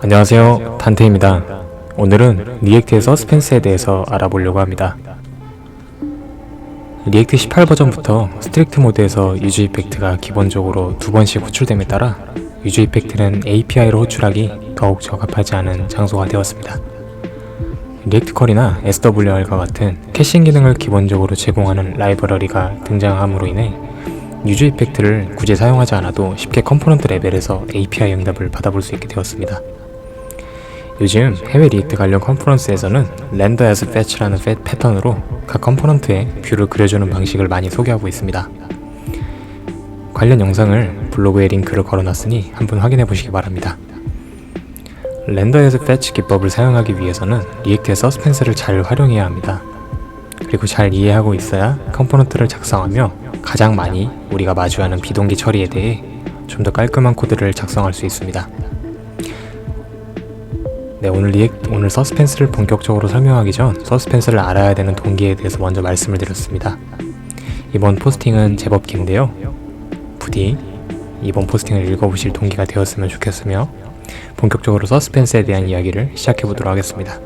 안녕하세요, 단테입니다. 오늘은 리액트의 서스펜스에 대해서 알아보려고 합니다. 리액트 18 버전부터 스트릭트 모드에서 유즈 이펙트가 기본적으로 2번씩 호출됨에 따라 유즈 이펙트는 API로 호출하기 더욱 적합하지 않은 장소가 되었습니다. 리액트 컬이나 SWR과 같은 캐싱 기능을 기본적으로 제공하는 라이브러리가 등장함으로 인해 유즈 이펙트를 굳이 사용하지 않아도 쉽게 컴포넌트 레벨에서 API 응답을 받아볼 수 있게 되었습니다. 요즘 해외 리액트 관련 컨퍼런스에서는 Render as Fetch라는 패턴으로 각 컴포넌트에 뷰를 그려주는 방식을 많이 소개하고 있습니다. 관련 영상을 블로그에 링크를 걸어놨으니 한번 확인해 보시기 바랍니다. Render as Fetch 기법을 사용하기 위해서는 리액트의 서스펜스를 잘 활용해야 합니다. 그리고 잘 이해하고 있어야 컴포넌트를 작성하며 가장 많이 우리가 마주하는 비동기 처리에 대해 좀 더 깔끔한 코드를 작성할 수 있습니다. 네, 오늘 서스펜스를 본격적으로 설명하기 전 서스펜스를 알아야 되는 동기에 대해서 먼저 말씀을 드렸습니다. 이번 포스팅은 제법 긴데요. 부디 이번 포스팅을 읽어보실 동기가 되었으면 좋겠으며 본격적으로 서스펜스에 대한 이야기를 시작해보도록 하겠습니다.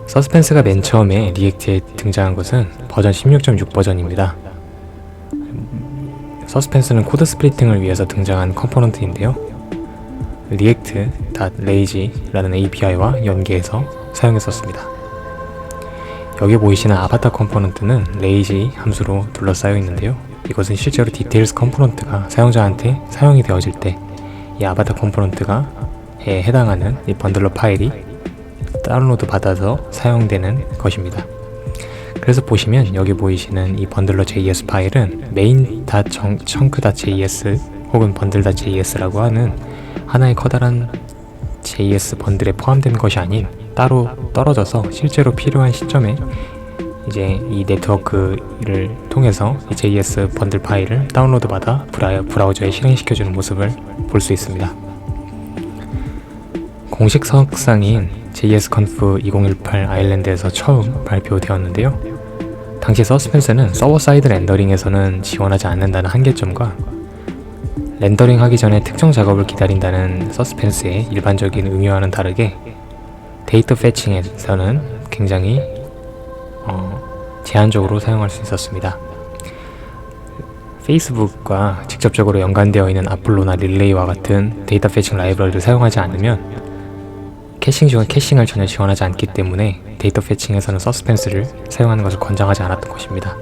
서스펜스가 맨 처음에 리액트에 등장한 것은 버전 16.6 버전입니다. 서스펜스는 코드 스플리팅을 위해서 등장한 컴포넌트인데요. react.lazy라는 API와 연계해서 사용했었습니다. 여기 보이시는 아바타 컴포넌트는 lazy 함수로 둘러싸여 있는데요. 이것은 실제로 디테일스 컴포넌트가 사용자한테 사용이 되어질 때 이 아바타 컴포넌트가 해당하는 이 번들러 파일이 다운로드 받아서 사용되는 것입니다. 그래서 보시면 여기 보이시는 이 번들러 JS 파일은 main.chunk.js 혹은 bundle.js라고 하는 하나의 커다란 JS 번들에 포함된 것이 아닌 따로 떨어져서 실제로 필요한 시점에 이제 이 네트워크를 통해서 이 JS 번들 파일을 다운로드 받아 브라우저에 실행시켜주는 모습을 볼 수 있습니다. 공식 석상인 JSConf 2018 아일랜드에서 처음 발표되었는데요. 당시 서스펜스는 서버 사이드 렌더링에서는 지원하지 않는다는 한계점과 렌더링 하기 전에 특정 작업을 기다린다는 서스펜스의 일반적인 의미와는 다르게 데이터 패칭에서는 굉장히 제한적으로 사용할 수 있었습니다. 페이스북과 직접적으로 연관되어 있는 아폴로나 릴레이와 같은 데이터 패칭 라이브러리를 사용하지 않으면 캐싱을 전혀 지원하지 않기 때문에 데이터 패칭에서는 서스펜스를 사용하는 것을 권장하지 않았던 것입니다.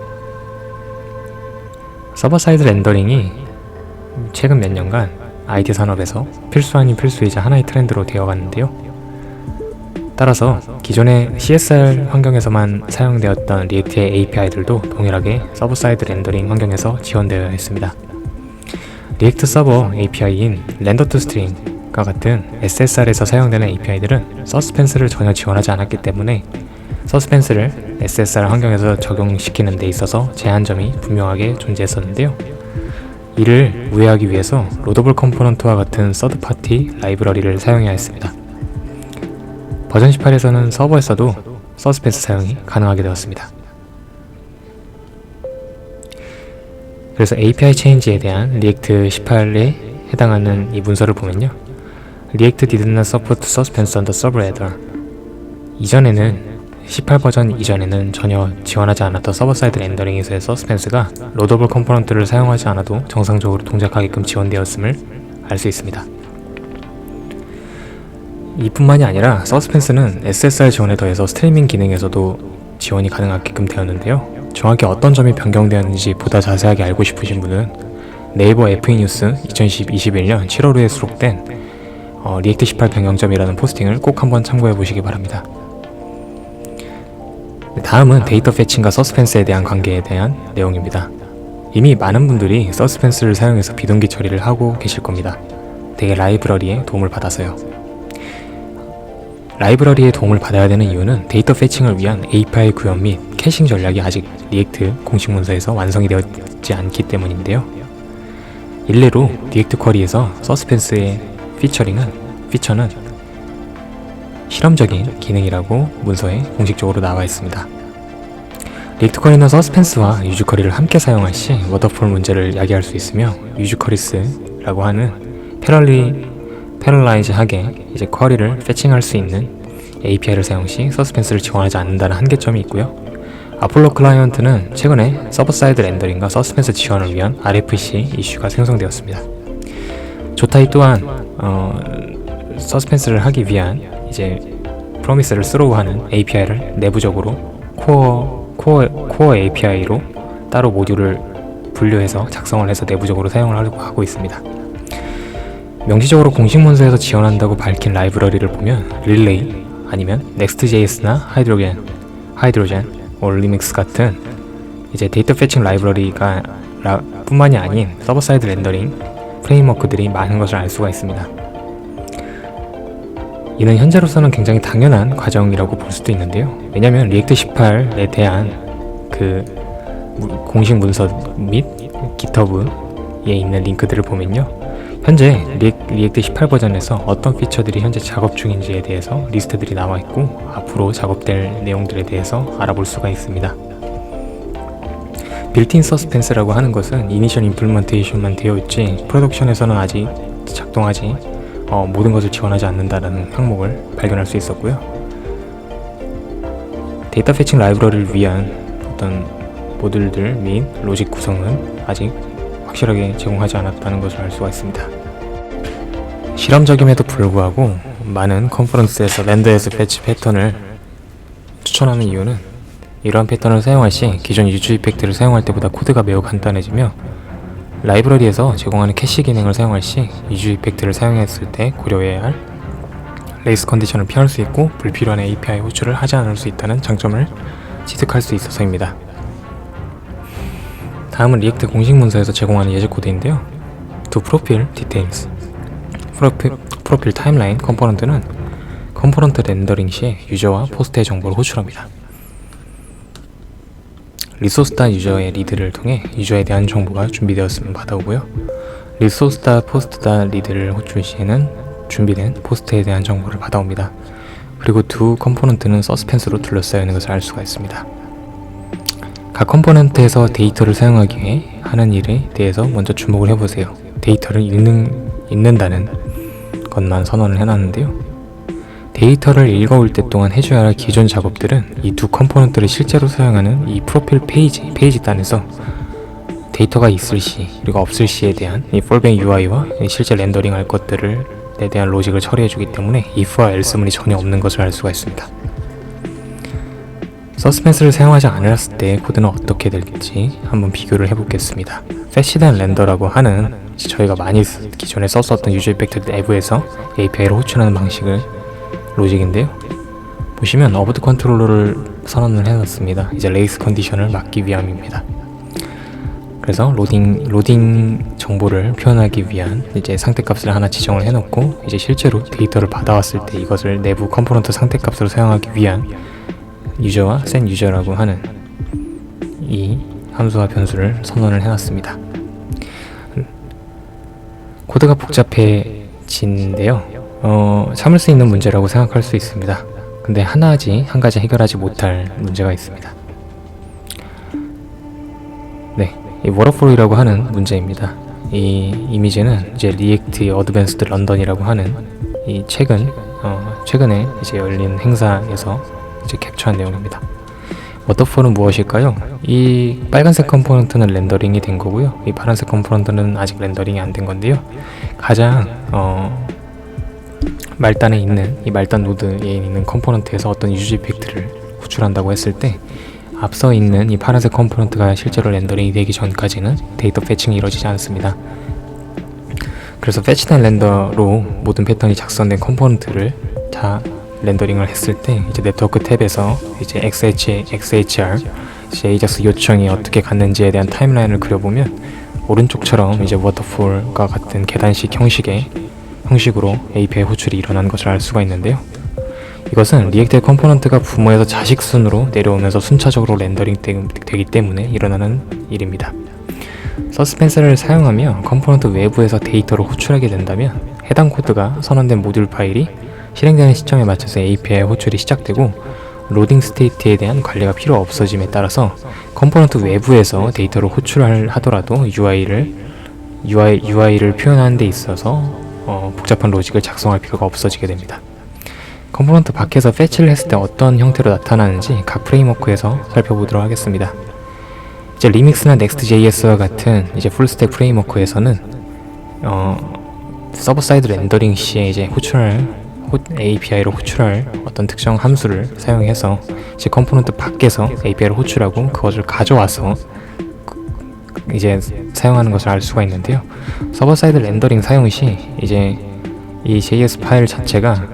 서버 사이드 렌더링이 최근 몇 년간 IT 산업에서 필수 아닌 필수이자 하나의 트렌드로 되어갔는데요. 따라서 기존의 CSR 환경에서만 사용되었던 리액트의 API들도 동일하게 서버 사이드 렌더링 환경에서 지원되어야 했습니다. 리액트 서버 API인 렌더2스트링과 같은 SSR에서 사용되는 API들은 서스펜스를 전혀 지원하지 않았기 때문에 서스펜스를 SSR 환경에서 적용시키는 데 있어서 제한점이 분명하게 존재했었는데요. 이를 우회하기 위해서 로더블 컴포넌트와 같은 서드파티 라이브러리를 사용해야 했습니다. 버전 18에서는 서버에서도 서스펜스 사용이 가능하게 되었습니다. 그래서 API 체인지에 대한 리액트 18에 해당하는 이 문서를 보면요. React did not support suspense on the server header. 이전에는 18 버전 이전에는 전혀 지원하지 않았던 서버 사이드 렌더링에서의 서스펜스가 로더블 컴포넌트를 사용하지 않아도 정상적으로 동작하게끔 지원되었음을 알 수 있습니다. 이뿐만이 아니라 서스펜스는 SSR 지원에 더해서 스트리밍 기능에서도 지원이 가능하게끔 되었는데요. 정확히 어떤 점이 변경되었는지 보다 자세하게 알고 싶으신 분은 네이버 FA뉴스 2021년 7월호에 수록된 리액트 18 변경점이라는 포스팅을 꼭 한번 참고해 보시기 바랍니다. 다음은 데이터 패칭과 서스펜스에 대한 관계에 대한 내용입니다. 이미 많은 분들이 서스펜스를 사용해서 비동기 처리를 하고 계실 겁니다. 대개 라이브러리의 도움을 받아서요. 라이브러리의 도움을 받아야 되는 이유는 데이터 패칭을 위한 API 구현 및 캐싱 전략이 아직 리액트 공식 문서에서 완성이 되었지 않기 때문인데요. 일례로 리액트 쿼리에서 서스펜스의 피처는 실험적인 기능이라고 문서에 공식적으로 나와 있습니다. 리액트 쿼리는 서스펜스와 유즈 쿼리를 함께 사용할 시 워터폴 문제를 야기할 수 있으며 유즈 쿼리스라고 하는 패럴리 패럴라이즈하게 이제 쿼리를 패칭할 수 있는 API를 사용 시 서스펜스를 지원하지 않는다는 한계점이 있고요. 아폴로 클라이언트는 최근에 서버-사이드 렌더링과 서스펜스 지원을 위한 RFC 이슈가 생성되었습니다. 조타이 또한 서스펜스를 하기 위한 이제 프로미스를 스로우하는 API를 내부적으로 코어 API로 따로 모듈을 분류해서 작성을 해서 내부적으로 사용을 하려고 하고 있습니다. 명시적으로 공식 문서에서 지원한다고 밝힌 라이브러리를 보면 릴레이 아니면 Next.js나 하이드로젠, 리믹스 같은 이제 데이터 패칭 라이브러리가 뿐만이 아닌 서버 사이드 렌더링 프레임워크들이 많은 것을 알 수가 있습니다. 이는 현재로서는 굉장히 당연한 과정이라고 볼 수도 있는데요. 왜냐하면 리액트 18에 대한 그 공식 문서 및 GitHub에 있는 링크들을 보면요, 현재 리액트 18 버전에서 어떤 피처들이 현재 작업 중인지에 대해서 리스트들이 나와 있고 앞으로 작업될 내용들에 대해서 알아볼 수가 있습니다. 빌트인 서스펜스라고 하는 것은 이니셜 임플리먼테이션만 되어 있지 프로덕션에서는 아직 작동하지 모든 것을 지원하지 않는다라는 항목을 발견할 수 있었고요. 데이터 패칭 라이브러리를 위한 어떤 모듈들 및 로직 구성은 아직 확실하게 제공하지 않았다는 것을 알 수가 있습니다. 실험적임에도 불구하고 많은 컨퍼런스에서 렌더에서 배치 패턴을 추천하는 이유는 이러한 패턴을 사용할 시 기존 유즈 이펙트를 사용할 때보다 코드가 매우 간단해지며 라이브러리에서 제공하는 캐시 기능을 사용할 시 유즈 이펙트를 사용했을 때 고려해야 할 레이스 컨디션을 피할 수 있고 불필요한 API 호출을 하지 않을 수 있다는 장점을 취득할 수 있어서입니다. 다음은 리액트 공식 문서에서 제공하는 예제 코드인데요. To Profile Details 프로필 타임라인 컴포넌트는 컴포넌트 렌더링 시에 유저와 포스트의 정보를 호출합니다. 리소스다 유저의 리드를 통해 유저에 대한 정보가 준비되었으면 받아오고요. 리소스다 포스트다 리드를 호출 시에는 준비된 포스트에 대한 정보를 받아옵니다. 그리고 두 컴포넌트는 서스펜스로 둘러싸여 있는 것을 알 수가 있습니다. 각 컴포넌트에서 데이터를 사용하기 위해 하는 일에 대해서 먼저 주목을 해보세요. 데이터를 읽는다는 것만 선언을 해놨는데요. 데이터를 읽어올 때 동안 해줘야 할 기존 작업들은 이 두 컴포넌트를 실제로 사용하는 이 프로필 페이지 단에서 데이터가 있을 시 그리고 없을 시에 대한 이 fallback UI와 실제 렌더링 할 것들에 대한 로직을 처리해주기 때문에 if와 else문이 전혀 없는 것을 알 수가 있습니다. 서스펜스를 사용하지 않았을 때 코드는 어떻게 될지 한번 비교를 해보겠습니다. 패시드 렌더라고 하는 저희가 많이 기존에 썼었던 유저 이펙트 내부에서 API를 호출하는 방식을 로직인데요. 보시면 어버트 컨트롤러를 선언을 해놨습니다. 이제 레이스 컨디션을 막기 위함입니다. 그래서 로딩 정보를 표현하기 위한 이제 상태값을 하나 지정을 해놓고 이제 실제로 데이터를 받아왔을 때 이것을 내부 컴포넌트 상태값으로 사용하기 위한 유저와 set 유저라고 하는 이 함수와 변수를 선언을 해놨습니다. 코드가 복잡해진데요. 참을 수 있는 문제라고 생각할 수 있습니다. 근데 한 가지 해결하지 못할 문제가 있습니다. 네, 이 워터폴이라고 하는 문제입니다. 이 이미지는 이제 리액트 어드밴스드 런던이라고 하는 이 최근에 이제 열린 행사에서 이제 캡처한 내용입니다. 워터폴은 무엇일까요? 이 빨간색 컴포넌트는 렌더링이 된 거고요. 이 파란색 컴포넌트는 아직 렌더링이 안 된 건데요. 가장 말단에 있는 이 말단 노드에 있는 컴포넌트에서 어떤 유즈 이펙트를 호출한다고 했을 때 앞서 있는 이 파란색 컴포넌트가 실제로 렌더링이 되기 전까지는 데이터 패칭이 이루어지지 않습니다. 그래서 패치된 렌더로 모든 패턴이 작성된 컴포넌트를 다 렌더링을 했을 때 이제 네트워크 탭에서 이제 XHR AJAX 요청이 어떻게 갔는지에 대한 타임라인을 그려보면 오른쪽처럼 이제 워터폴과 같은 계단식 형식으로 API 호출이 일어나는 것을 알 수가 있는데요. 이것은 리액트의 컴포넌트가 부모에서 자식 순으로 내려오면서 순차적으로 렌더링 되기 때문에 일어나는 일입니다. 서스펜스를 사용하며 컴포넌트 외부에서 데이터를 호출하게 된다면 해당 코드가 선언된 모듈 파일이 실행되는 시점에 맞춰서 API 호출이 시작되고 로딩 스테이트에 대한 관리가 필요 없어짐에 따라서 컴포넌트 외부에서 데이터를 호출하더라도 UI를 표현하는 데 있어서 복잡한 로직을 작성할 필요가 없어지게 됩니다. 컴포넌트 밖에서 패치를 했을 때 어떤 형태로 나타나는지 각 프레임워크에서 살펴보도록 하겠습니다. 이제 리믹스나 넥스트.js와 같은 이제 풀스택 프레임워크에서는 서버 사이드 렌더링 시에 이제 API로 호출할 어떤 특정 함수를 사용해서 이제 컴포넌트 밖에서 API를 호출하고 그것을 가져와서 이제 사용하는 것을 알 수가 있는데요. 서버 사이드 렌더링 사용 시 이제 이 JS 파일 자체가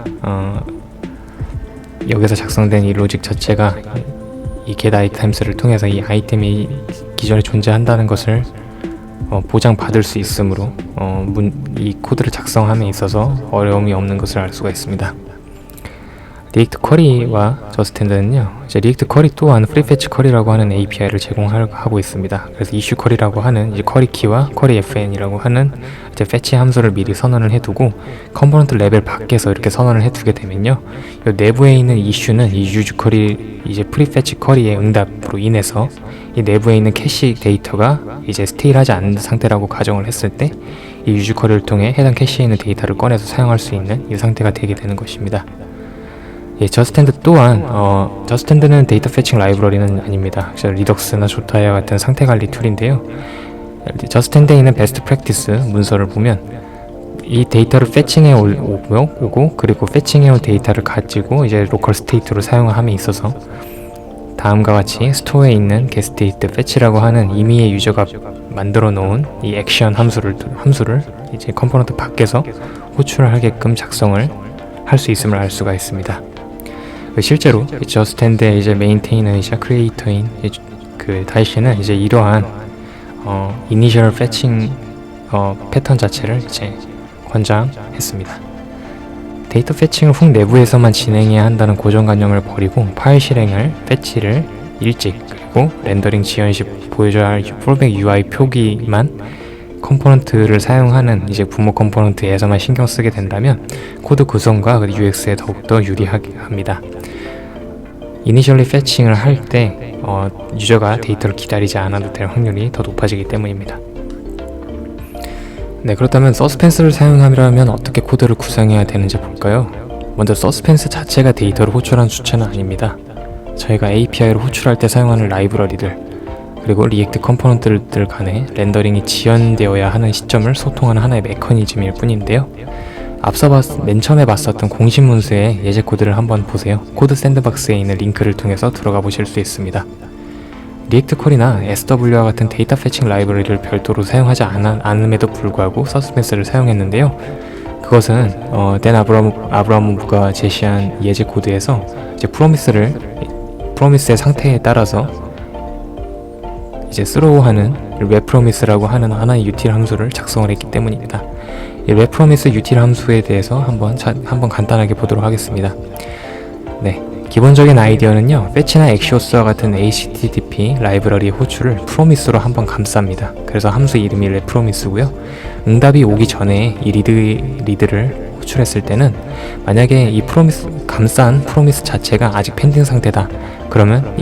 여기서 작성된 이 로직 자체가 이 get items를 통해서 이 아이템이 기존에 존재한다는 것을 보장받을 수 있으므로 이 코드를 작성함에 있어서 어려움이 없는 것을 알 수가 있습니다. 리액트 쿼리와 저스탠드는요, 이제 리액트 쿼리 또한 프리패치 쿼리라고 하는 API를 제공하고 있습니다. 그래서 이슈 쿼리라고 하는 이제 쿼리 키와 쿼리 FN이라고 하는 이제 패치 함수를 미리 선언을 해두고 컴포넌트 레벨 밖에서 이렇게 선언을 해두게 되면요, 이 내부에 있는 이슈는 이 유즈 쿼리 이제 프리패치 쿼리의 응답으로 인해서 이 내부에 있는 캐시 데이터가 이제 스테일하지 않은 상태라고 가정을 했을 때 이 유즈 쿼리를 통해 해당 캐시에 있는 데이터를 꺼내서 사용할 수 있는 이 상태가 되게 되는 것입니다. 예, 저스탠드 또한 저스탠드는 데이터 패칭 라이브러리는 아닙니다. 리덕스나 조타이와 같은 상태 관리 툴인데요. 저스탠드에 있는 베스트 프랙티스 문서를 보면 이 데이터를 패칭해 오고 그리고 패칭해 올 데이터를 가지고 이제 로컬 스테이트로 사용함에 있어서 다음과 같이 스토어에 있는 getState fetch라고 하는 임의의 유저가 만들어 놓은 이 액션 함수를 이제 컴포넌트 밖에서 호출을 하게끔 작성을 할 수 있음을 알 수가 있습니다. 실제로 저스탠드의 이제 메인테이너이자 크리에이터인 그 다이씨는 이제 이러한 이니셜 패칭 패턴 자체를 이제 권장했습니다. 데이터 패칭을 훅 내부에서만 진행해야 한다는 고정관념을 버리고 파일 실행을 패치를 일찍 그리고 렌더링 지연 시 보여줘야 할 폴백 UI 표기만 컴포넌트를 사용하는 이제 부모 컴포넌트에서만 신경 쓰게 된다면 코드 구성과 UX에 더욱더 유리하게 합니다. 이니셜리 패칭을 할 때 유저가 데이터를 기다리지 않아도 될 확률이 더 높아지기 때문입니다. 네, 그렇다면 서스펜스를 사용하려면 어떻게 코드를 구성해야 되는지 볼까요? 먼저 서스펜스 자체가 데이터를 호출하는 주체는 아닙니다. 저희가 API를 호출할 때 사용하는 라이브러리들 그리고 리액트 컴포넌트들 간에 렌더링이 지연되어야 하는 시점을 소통하는 하나의 메커니즘일 뿐인데요. 앞서 맨 처음에 봤었던 공식 문서의 예제 코드를 한번 보세요. 코드 샌드박스에 있는 링크를 통해서 들어가 보실 수 있습니다. 리액트 쿼리나 SW와 같은 데이터 패칭 라이브러리를 별도로 사용하지 않음에도 불구하고 서스펜스를 사용했는데요. 그것은 댄 아브라모프가 제시한 예제 코드에서 이제 프로미스의 상태에 따라서 이제 스로우하는 웹프로미스라고 하는 하나의 유틸 함수를 작성을 했기 때문입니다. 이 웹프로미스 유틸 함수에 대해서 한번 간단하게 보도록 하겠습니다. 네, 기본적인 아이디어는요, 패치나 엑시오스와 같은 HTTP 라이브러리 호출을 프로미스로 한번 감쌉니다. 그래서 함수 이름이 웹프로미스고요. 응답이 오기 전에 이 리드를 호출했을 때는 만약에 이 감싼 프로미스 자체가 아직 펜딩 상태다. 그러면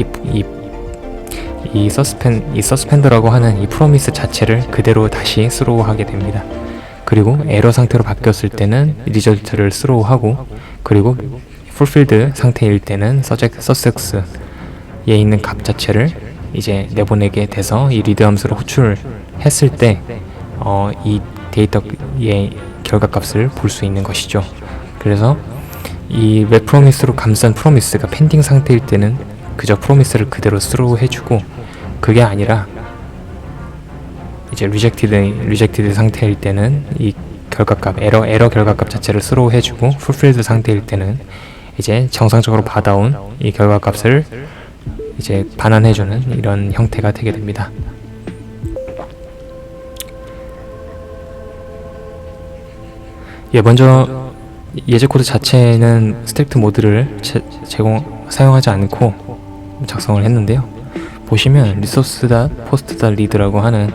이 서스펜더라고 하는 이 프로미스 자체를 그대로 다시 스로우하게 됩니다. 그리고 에러 상태로 바뀌었을 때는 리절트를 스로우하고 그리고 풀필드 상태일 때는 서섹스에 있는 값 자체를 이제 내보내게 돼서 이 리드 함수를 호출했을 때 이 데이터의 결과값을 볼 수 있는 것이죠. 그래서 이 웹프로미스로 감싼 프로미스가 펜딩 상태일 때는 그저 프로미스를 그대로 스로우 해주고 그게 아니라 이제 리젝티드 상태일 때는 이 결과값 에러 결과값 자체를 스로우 해주고 풀필드 상태일 때는 이제 정상적으로 받아온 이 결과값을 이제 반환해주는 이런 형태가 되게 됩니다. 예, 먼저 예제 코드 자체는 스트릭트 모드를 사용하지 않고 작성을 했는데요. 보시면 resource.post.read라고 하는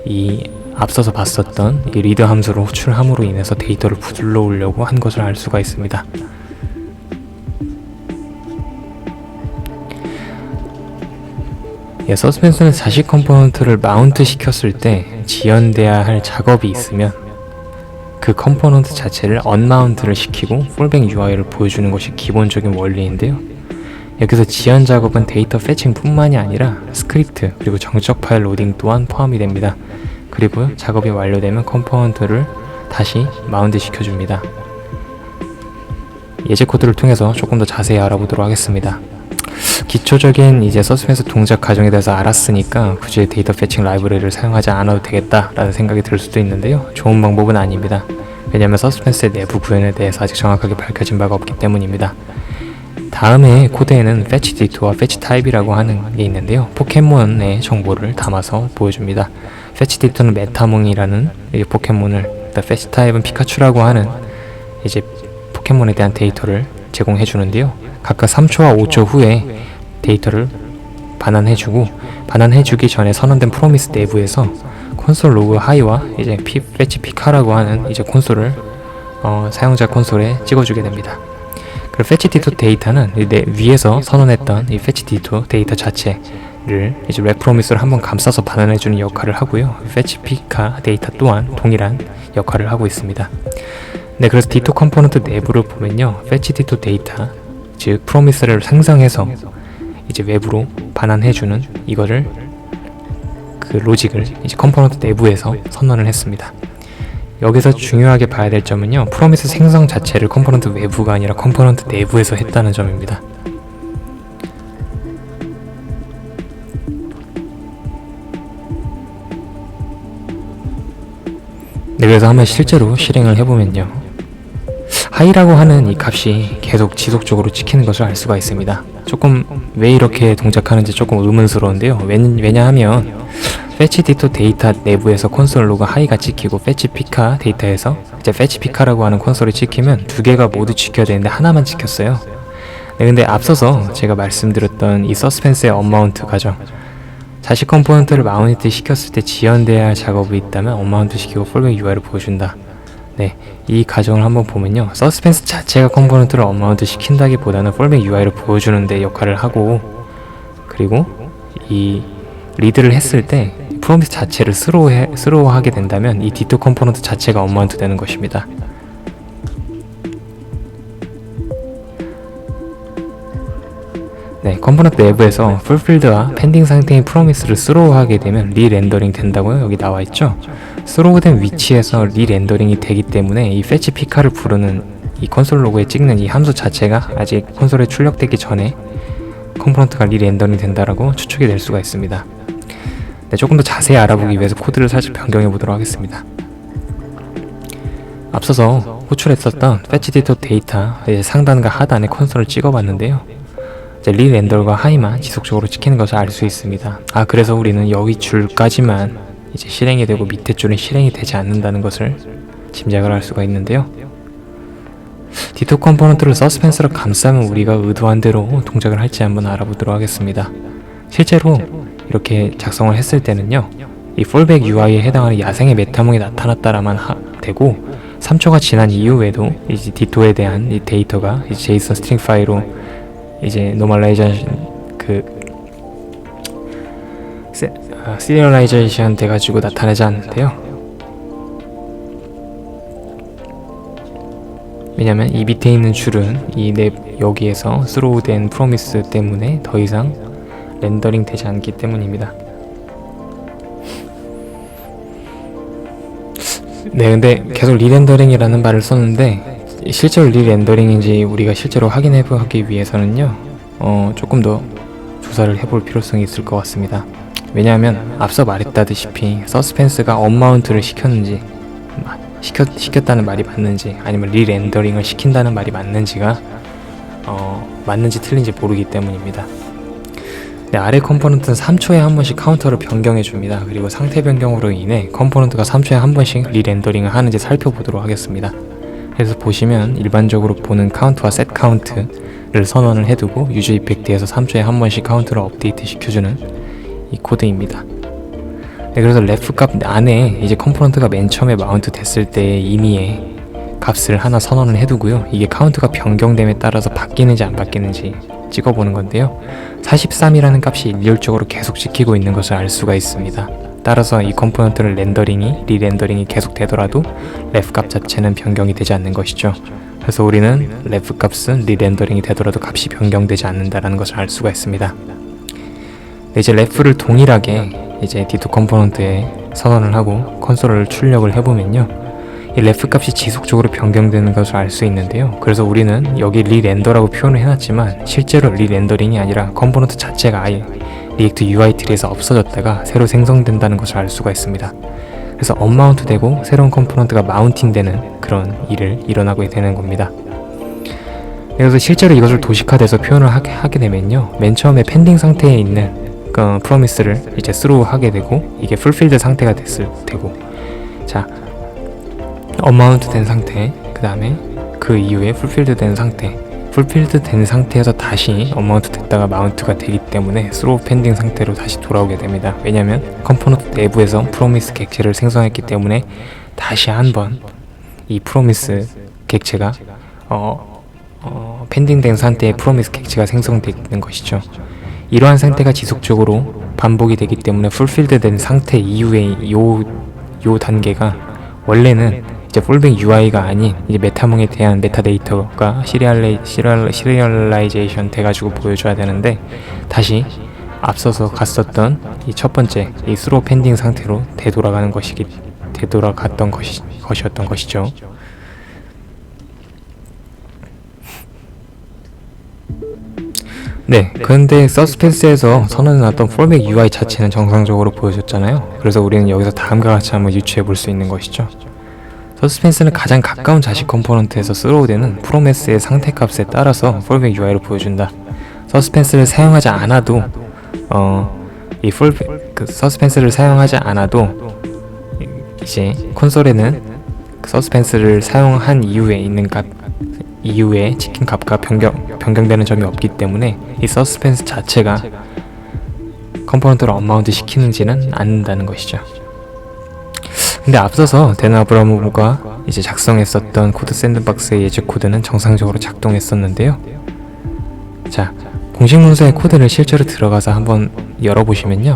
이 앞서서 봤었던 이 리드 함수를 호출함으로 인해서 데이터를 불러오려고 한 것을 알 수가 있습니다. 예, 서스펜스는 자식 컴포넌트를 마운트 시켰을 때 지연돼야 할 작업이 있으면 그 컴포넌트 자체를 언마운트를 시키고 폴백 UI를 보여주는 것이 기본적인 원리인데요. 여기서 지연 작업은 데이터 패칭 뿐만이 아니라 스크립트 그리고 정적 파일 로딩 또한 포함이 됩니다. 그리고 작업이 완료되면 컴포넌트를 다시 마운트 시켜줍니다. 예제 코드를 통해서 조금 더 자세히 알아보도록 하겠습니다. 기초적인 이제 서스펜스 동작 과정에 대해서 알았으니까 굳이 데이터 패칭 라이브러리를 사용하지 않아도 되겠다라는 생각이 들 수도 있는데요. 좋은 방법은 아닙니다. 왜냐하면 서스펜스의 내부 구현에 대해서 아직 정확하게 밝혀진 바가 없기 때문입니다. 다음에 코드에는 fetch dito와 fetch type이라고 하는 게 있는데요. 포켓몬의 정보를 담아서 보여줍니다. fetch dito는 메타몽이라는 포켓몬을, fetch type은 피카츄라고 하는 이제 포켓몬에 대한 데이터를 제공해 주는데요. 각각 3초와 5초 후에 데이터를 반환해주고, 반환해주기 전에 선언된 프로미스 내부에서 콘솔 로그 하이와 이제 fetch p카라고 하는 이제 콘솔을 사용자 콘솔에 찍어주게 됩니다. 그리고 fetch dito 데이터는 위에서 선언했던 이 fetch dito 데이터 자체를 이제 랩 프로미스를 한번 감싸서 반환해주는 역할을 하고요. fetch p카 데이터 또한 동일한 역할을 하고 있습니다. 네, 그래서 디토 컴포넌트 내부를 보면요, fetch dito 데이터, 즉 프로미스를 생성해서 이제 외부로 반환해주는 이거를 그 로직을 이제 컴포넌트 내부에서 선언을 했습니다. 여기서 중요하게 봐야 될 점은요, 프로미스 생성 자체를 컴포넌트 외부가 아니라 컴포넌트 내부에서 했다는 점입니다. 네, 그래서 한번 실제로 실행을 해보면요, 하이라고 하는 이 값이 계속 지속적으로 찍히는 것을 알 수가 있습니다. 조금 왜 이렇게 동작하는지 조금 의문스러운데요. 왜냐하면 fetch dito 데이터 내부에서 콘솔 로그 하이가 찍히고 fetch p카 데이터에서 이제 fetch p카라고 하는 콘솔이 찍히면 두 개가 모두 찍혀야 되는데 하나만 찍혔어요. 네, 근데 앞서서 제가 말씀드렸던 이 서스펜스의 언마운트 과정, 자식 컴포넌트를 마운트 시켰을 때 지연돼야 할 작업이 있다면 언마운트 시키고 폴백 UI를 보여준다. 네, 이 과정을 한번 보면요, 서스펜스 자체가 컴포넌트를 언마운트 시킨다기보다는 폴백 UI를 보여주는 데 역할을 하고, 그리고 이 리드를 했을 때 프로미스 자체를 스로우하게 된다면 이 디토 컴포넌트 자체가 언마운트 되는 것입니다. 네, 컴포넌트 내부에서 풀필드와 펜딩 상태인 프로미스를 스로우하게 되면 리렌더링 된다고요? 여기 나와있죠? 스로우된 위치에서 리렌더링이 되기 때문에 이 fetch p카를 부르는 이 콘솔 로그에 찍는 이 함수 자체가 아직 콘솔에 출력되기 전에 컴포넌트가 리렌더링 된다라고 추측이 될 수가 있습니다. 네, 조금 더 자세히 알아보기 위해서 코드를 살짝 변경해 보도록 하겠습니다. 앞서서 호출했었던 fetch dito 데이터 상단과 하단에 콘솔을 찍어봤는데요, 이제 리렌더과 하이만 지속적으로 찍히는 것을 알 수 있습니다. 그래서 우리는 여기 줄까지만 이제 실행이 되고 밑에 줄은 실행이 되지 않는다는 것을 짐작을 할 수가 있는데요. 디토 컴포넌트를 서스펜스로 감싸면 우리가 의도한 대로 동작을 할지 한번 알아보도록 하겠습니다. 실제로 이렇게 작성을 했을 때는요, 이 폴백 UI에 해당하는 야생의 메타몽이 나타났다라만 되고, 3초가 지난 이후에도 이제 디토에 대한 이 데이터가 이제 제이슨 스트링 파일로 이제 노멀라이제이션 시리얼라이제이션 돼가지고 나타나지 않는데요. 왜냐면 이 밑에 있는 줄은 이 여기에서 스로우된 프로미스 때문에 더 이상 렌더링 되지 않기 때문입니다. 네, 근데 계속 리렌더링이라는 말을 썼는데 실제로 리렌더링인지 우리가 실제로 확인해보기 위해서는요, 조금 더 조사를 해볼 필요성이 있을 것 같습니다. 왜냐하면 앞서 말했다시피 서스펜스가 언마운트를 시켰는지 시켰다는 말이 맞는지, 아니면 리렌더링을 시킨다는 말이 맞는지가 맞는지 틀린지 모르기 때문입니다. 네, 아래 컴포넌트는 3초에 한 번씩 카운터를 변경해 줍니다. 그리고 상태 변경으로 인해 컴포넌트가 3초에 한 번씩 리렌더링을 하는지 살펴보도록 하겠습니다. 그래서 보시면 일반적으로 보는 카운트와 셋 카운트를 선언을 해두고 유저 이펙트에서 3초에 한 번씩 카운트를 업데이트 시켜주는 이 코드입니다. 네, 그래서 ref 값 안에 이제 컴포넌트가 맨 처음에 마운트 됐을 때 이미의 값을 하나 선언을 해두고요, 이게 카운트가 변경됨에 따라서 바뀌는지 안 바뀌는지 찍어보는 건데요, 43이라는 값이 일률적으로 계속 찍히고 있는 것을 알 수가 있습니다. 따라서 이 컴포넌트를 리렌더링이 계속 되더라도 ref 값 자체는 변경이 되지 않는 것이죠. 그래서 우리는 ref 값은 리렌더링이 되더라도 값이 변경되지 않는다라는 것을 알 수가 있습니다. 이제 ref를 동일하게 이제 D2 컴포넌트에 선언을 하고 콘솔을 출력을 해보면요, 이 ref 값이 지속적으로 변경되는 것을 알 수 있는데요. 그래서 우리는 여기 리렌더라고 표현을 해놨지만 실제로 리렌더링이 아니라 컴포넌트 자체가 아예 리액트 UI 트리에서 없어졌다가 새로 생성된다는 것을 알 수가 있습니다. 그래서 언마운트 되고 새로운 컴포넌트가 마운팅 되는 그런 일을 일어나게 되는 겁니다. 그래서 실제로 이것을 도식화돼서 표현을 하게 되면요, 맨 처음에 펜딩 상태에 있는 프로미스를 이제 스로우 하게 되고 이게 풀필드 상태가 됐을 테고, 자, 언마운트 된 상태, 그 다음에 그 이후에 풀필드 된 상태에서 다시 언마운트 됐다가 마운트가 되기 때문에 스로우 펜딩 상태로 다시 돌아오게 됩니다. 왜냐면 컴포넌트 내부에서 프로미스 객체를 생성했기 때문에 다시 한번 이 프로미스 객체가 펜딩된 상태의 프로미스 객체가 생성되는 것이죠. 이러한 상태가 지속적으로 반복이 되기 때문에 풀필드 된 상태 이후에 요 단계가 원래는 이제 폴백 UI가 아닌 이제 메타몽에 대한 메타데이터가 시리얼라이제이션 돼가지고 보여줘야 되는데, 다시 앞서서 갔었던 이 첫 번째 이 스로우 펜딩 상태로 되돌아갔던 것이었던 것이죠. 네, 그런데 서스펜스에서 선언해놨던 폴백 UI 자체는 정상적으로 보여줬잖아요. 그래서 우리는 여기서 다음과 같이 한번 유추해 볼 수 있는 것이죠. 서스펜스는 가장 가까운 자식 컴포넌트에서 스로우되는 프로미스의 상태값에 따라서 폴백 UI를 보여준다. 서스펜스를 사용하지 않아도 서스펜스를 사용하지 않아도 이제 콘솔에는 서스펜스를 사용한 이후에 찍힌 값과 변경되는 점이 없기 때문에 이 서스펜스 자체가 컴포넌트를 언마운트 시키는지는 않는다는 것이죠. 근데 앞서서 댄 아브라모브가 이제 작성했었던 코드 샌드박스의 예제 코드는 정상적으로 작동했었는데요. 자, 공식 문서의 코드를 실제로 들어가서 한번 열어보시면요,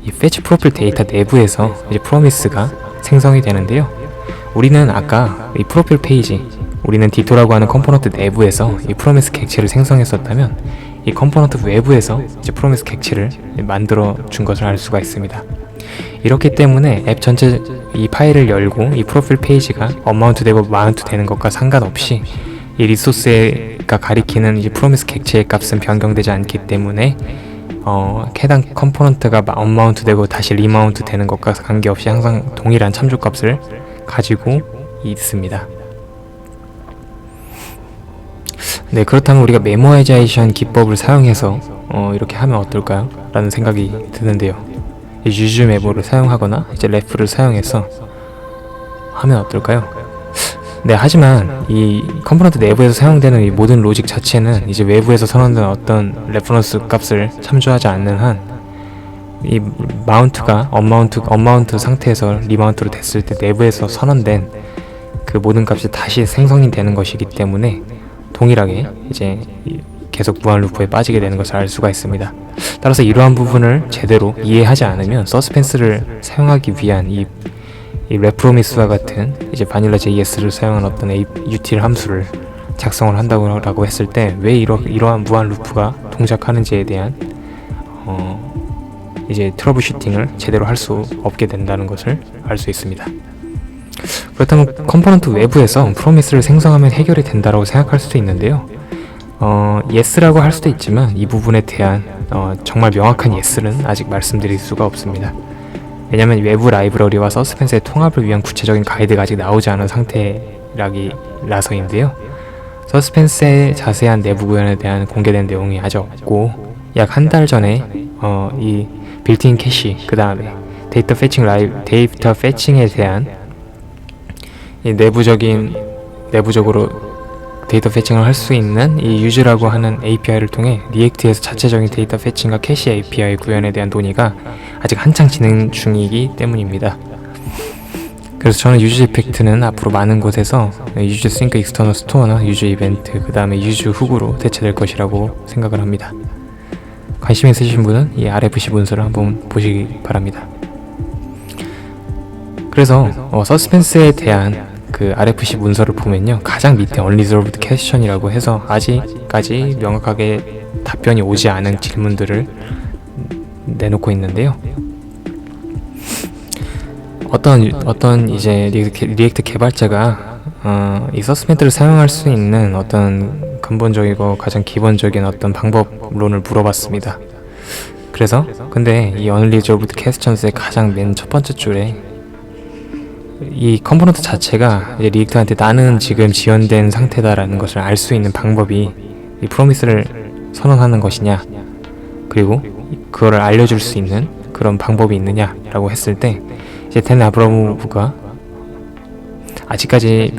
이 fetch 프로필 데이터 내부에서 이제 프로미스가 생성이 되는데요. 우리는 아까 이 프로필 페이지, 우리는 D2라고 하는 컴포넌트 내부에서 이 프로미스 객체를 생성했었다면 이 컴포넌트 외부에서 이제 프로미스 객체를 만들어 준 것을 알 수가 있습니다. 이렇기 때문에 앱 전체 이 파일을 열고 이 프로필 페이지가 언마운트 되고 마운트 되는 것과 상관없이 이 리소스가 가리키는 이 프로미스 객체의 값은 변경되지 않기 때문에 해당 컴포넌트가 언마운트 되고 다시 리마운트 되는 것과 관계없이 항상 동일한 참조값을 가지고 있습니다. 네, 그렇다면 우리가 메모아이제이션 기법을 사용해서 이렇게 하면 어떨까요? 라는 생각이 드는데요. 유즈 메모를 사용하거나 이제 ref를 사용해서 하면 어떨까요? 네, 하지만 이 컴포넌트 내부에서 사용되는 이 모든 로직 자체는 이제 외부에서 선언된 어떤 레퍼런스 값을 참조하지 않는 한 이 마운트가 언마운트 상태에서 리마운트로 됐을 때 내부에서 선언된 그 모든 값이 다시 생성이 되는 것이기 때문에 동일하게 이제 계속 무한 루프에 빠지게 되는 것을 알 수가 있습니다. 따라서 이러한 부분을 제대로 이해하지 않으면 서스펜스를 사용하기 위한 이 레프로미스와 같은 이제 바닐라 JS를 사용한 어떤 util 함수를 작성을 한다고 했을 때 왜 이러한 무한 루프가 동작하는지에 대한 이제 트러블 슈팅을 제대로 할 수 없게 된다는 것을 알 수 있습니다. 그렇다면 컴포넌트 외부에서 프로미스를 생성하면 해결이 된다고 생각할 수도 있는데요. yes라고 할 수도 있지만 이 부분에 대한 정말 명확한 yes는 아직 말씀드릴 수가 없습니다. 왜냐하면 외부 라이브러리와 서스펜스의 통합을 위한 구체적인 가이드가 아직 나오지 않은 상태라서인데요. 서스펜스의 자세한 내부 구현에 대한 공개된 내용이 아직 없고, 약 한 달 전에 이 빌트인 캐시, 그 다음에 데이터 패칭에 대한 이 내부적으로 데이터 패칭을 할 수 있는 이 유즈라고 하는 API를 통해 리액트에서 자체적인 데이터 패칭과 캐시 API 구현에 대한 논의가 아직 한창 진행 중이기 때문입니다. 그래서 저는 유즈 이펙트는 앞으로 많은 곳에서 유즈 싱크 익스터널 스토어나 유즈 이벤트, 그 다음에 유즈 훅으로 대체될 것이라고 생각을 합니다. 관심 있으신 분은 이 RFC 문서를 한번 보시기 바랍니다. 그래서 서스펜스에 대한 그 RFC 문서를 보면요, 가장 밑에 unresolved question이라고 해서 아직까지 명확하게 답변이 오지 않은 질문들을 내놓고 있는데요. 어떤 이제 리액트 개발자가 이 서스펜트를 사용할 수 있는 어떤 근본적이고 가장 기본적인 어떤 방법론을 물어봤습니다. 그래서 근데 이 unresolved questions의 가장 맨 첫 번째 줄에 이 컴포넌트 자체가 이제 리액트한테 나는 지금 지연된 상태다라는 것을 알 수 있는 방법이 이 프로미스를 선언하는 것이냐, 그리고 그거를 알려줄 수 있는 그런 방법이 있느냐라고 했을 때, 이제 댄 아브라모프가 아직까지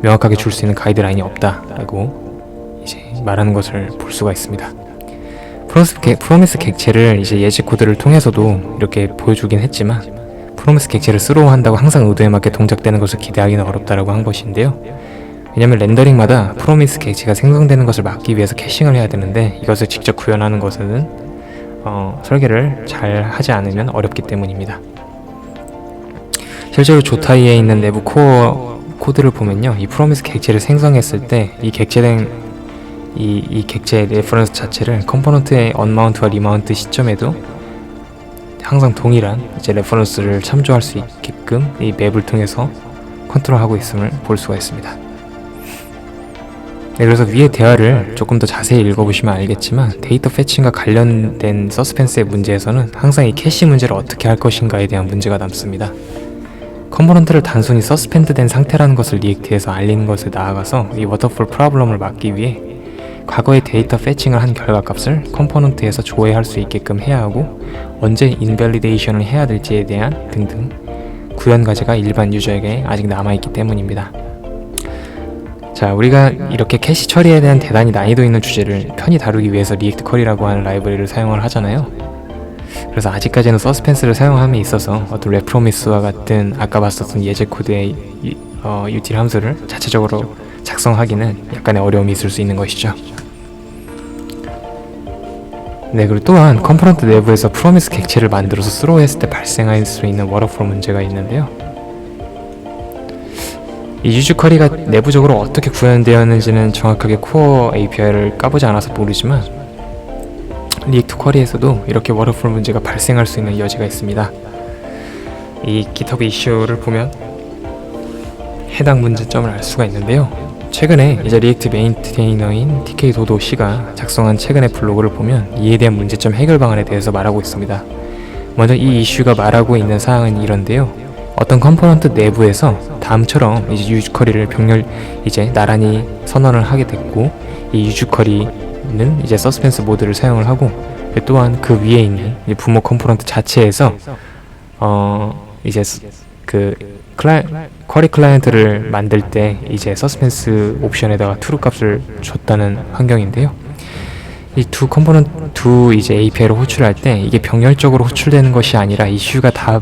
명확하게 줄 수 있는 가이드라인이 없다라고 이제 말하는 것을 볼 수가 있습니다. 프로미스 객체를 이제 예시 코드를 통해서도 이렇게 보여주긴 했지만, 프로미스 객체를 스로우한다고 항상 의도에 맞게 동작되는 것을 기대하기는 어렵다라고 한 것인데요. 왜냐면 렌더링마다 프로미스 객체가 생성되는 것을 막기 위해서 캐싱을 해야 되는데, 이것을 직접 구현하는 것은 설계를 잘 하지 않으면 어렵기 때문입니다. 실제로 조타이에 있는 내부 코어 코드를 보면요, 이 프로미스 객체를 생성했을 때 이 객체의 레퍼런스 자체를 컴포넌트의 언마운트와 리마운트 시점에도 항상 동일한 이제 레퍼런스를 참조할 수 있게끔 이 맵을 통해서 컨트롤하고 있음을 볼 수가 있습니다. 네, 그래서 위의 대화를 조금 더 자세히 읽어보시면 알겠지만, 데이터 패칭과 관련된 서스펜스의 문제에서는 항상 이 캐시 문제를 어떻게 할 것인가에 대한 문제가 남습니다. 컴포넌트를 단순히 서스펜드된 상태라는 것을 리액트에서 알리는 것에 나아가서 이 워터폴 프로블럼을 막기 위해 과거의 데이터 패칭을 한 결과값을 컴포넌트에서 조회할 수 있게끔 해야 하고, 언제 인밸리데이션을 해야 될지에 대한 등등 구현 과제가 일반 유저에게 아직 남아있기 때문입니다. 자, 우리가 이렇게 캐시 처리에 대한 대단히 난이도 있는 주제를 편히 다루기 위해서 리액트 쿼리라고 하는 라이브러리를 사용을 하잖아요. 그래서 아직까지는 서스펜스를 사용함에 있어서 어떤 레프로미스와 같은 아까 봤었던 예제 코드의 util 함수를 자체적으로 작성하기는 약간의 어려움이 있을 수 있는 것이죠. 네, 그리고 또한 컴포넌트 내부에서 프로미스 객체를 만들어서 스로우했을 때 발생할 수 있는 워터폴 문제가 있는데요. 이 유즈 쿼리가 내부적으로 어떻게 구현되었는지는 정확하게 코어 API를 까보지 않아서 모르지만, 리액트 쿼리에서도 이렇게 워터폴 문제가 발생할 수 있는 여지가 있습니다. 이 GitHub 이슈를 보면 해당 문제점을 알 수가 있는데요. 최근에 이제 리액트 메인테이너인 TK 도도 씨가 작성한 최근의 블로그를 보면 이에 대한 문제점 해결 방안에 대해서 말하고 있습니다. 먼저 이 이슈가 말하고 있는 사항은 이런데요. 어떤 컴포넌트 내부에서 다음처럼 이제 유즈 쿼리를 이제 나란히 선언을 하게 됐고, 이 유즈 쿼리는 이제 서스펜스 모드를 사용을 하고, 또한 그 위에 있는 부모 컴포넌트 자체에서 이제 그 쿼리 클라이언트를 만들 때 이제 서스펜스 옵션에다가 true 값을 줬다는 환경인데요. 이 두 이제 API를 호출할 때 이게 병렬적으로 호출되는 것이 아니라 이슈가 다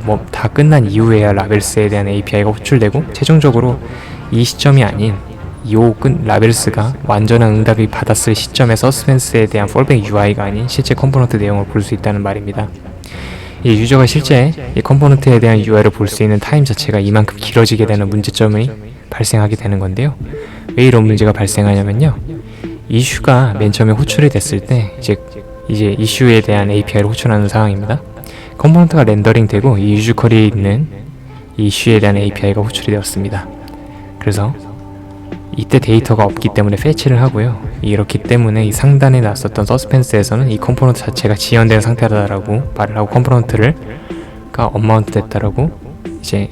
끝난 이후에야 라벨스에 대한 API가 호출되고, 최종적으로 이 시점이 아닌 라벨스가 완전한 응답이 받았을 시점에 서스펜스에 대한 fallback UI가 아닌 실제 컴포넌트 내용을 볼 수 있다는 말입니다. 이 유저가 실제 이 컴포넌트에 대한 UI를 볼 수 있는 타임 자체가 이만큼 길어지게 되는 문제점이 발생하게 되는 건데요. 왜 이런 문제가 발생하냐면요, 이슈가 맨 처음에 호출이 됐을 때 이제 이슈에 대한 API를 호출하는 상황입니다. 컴포넌트가 렌더링 되고 이 유즈 쿼리에 있는 이 이슈에 대한 API가 호출이 되었습니다. 그래서 이때 데이터가 없기 때문에 패치를 하고요. 이렇기 때문에 이 상단에 나왔었던 서스펜스에서는 이 컴포넌트 자체가 지연된 상태다라고 말을 하고, 컴포넌트가 언마운트 됐다라고 이제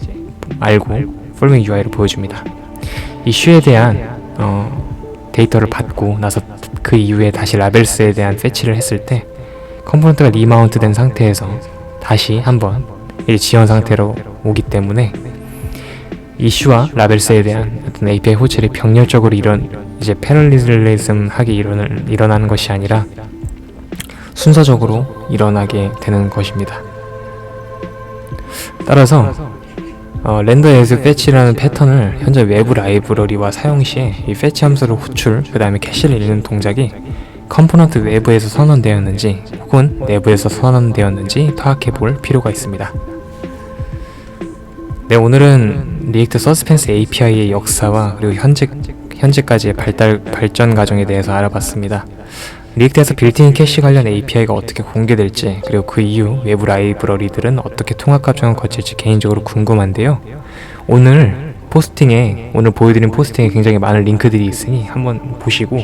알고 fallback UI를 보여줍니다. 이슈에 대한 데이터를 받고 나서 그 이후에 다시 라벨스에 대한 패치를 했을 때 컴포넌트가 리마운트 된 상태에서 다시 한번 지연 상태로 오기 때문에 이슈와 라벨스에 대한 어떤 API 호출이 병렬적으로 이제 패럴리즘 하게 일어나는 것이 아니라 순서적으로 일어나게 되는 것입니다. 따라서 렌더 에즈 패치라는 패턴을 현재 외부 라이브러리와 사용 시에 이 패치 함수를 호출, 그 다음에 캐시를 읽는 동작이 컴포넌트 외부에서 선언되었는지 혹은 내부에서 선언되었는지 파악해 볼 필요가 있습니다. 네, 오늘은 리액트 서스펜스 API의 역사와 그리고 현재까지의 발전 과정에 대해서 알아봤습니다. 리액트에서 빌트인 캐시 관련 API가 어떻게 공개될지, 그리고 그 이후 외부 라이브러리들은 어떻게 통합 과정을 거칠지 개인적으로 궁금한데요. 오늘 보여드린 포스팅에 굉장히 많은 링크들이 있으니 한번 보시고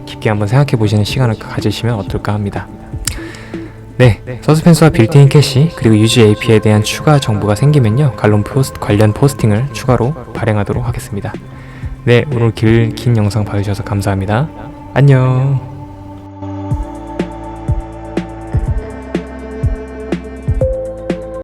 깊게 한번 생각해 보시는 시간을 가지시면 어떨까 합니다. 네, 서스펜스와 빌트인 캐시 그리고 유지 API에 대한 추가 정보가 생기면요, 관련 포스팅을 추가로 발행하도록 하겠습니다. 네, 오늘 긴 영상 봐주셔서 감사합니다. 안녕.